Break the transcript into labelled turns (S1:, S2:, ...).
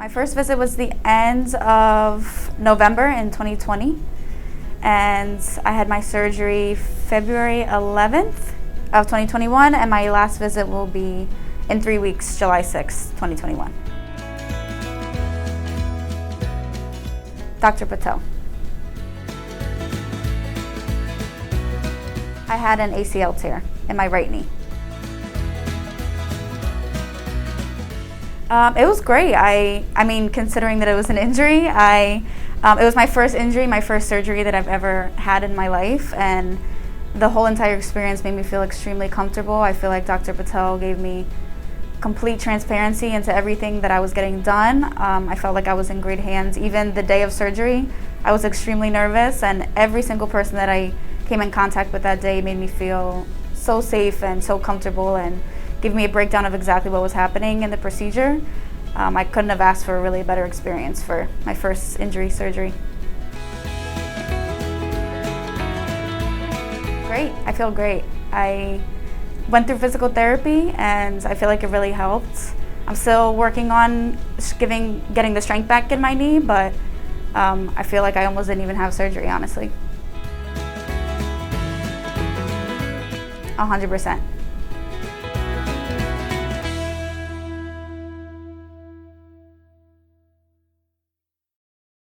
S1: My first visit was the end of November in 2020, and I had my surgery February 11th of 2021, and my last visit will be in 3 weeks, July 6th, 2021. Dr. Patel. I had an ACL tear in my right knee. It was great. I mean, considering that it was an injury, it was my first injury, my first surgery that I've ever had in my life, and the whole entire experience made me feel extremely comfortable. I feel like Dr. Patel gave me complete transparency into everything that I was getting done. I felt like I was in great hands. Even the day of surgery, I was extremely nervous, and every single person that I came in contact with that day made me feel so safe and so comfortable and give me a breakdown of exactly what was happening in the procedure. I couldn't have asked for a really better experience for my first injury surgery. Great, I feel great. I went through physical therapy and I feel like it really helped. I'm still working on getting the strength back in my knee, but I feel like I almost didn't even have surgery, honestly. 100%.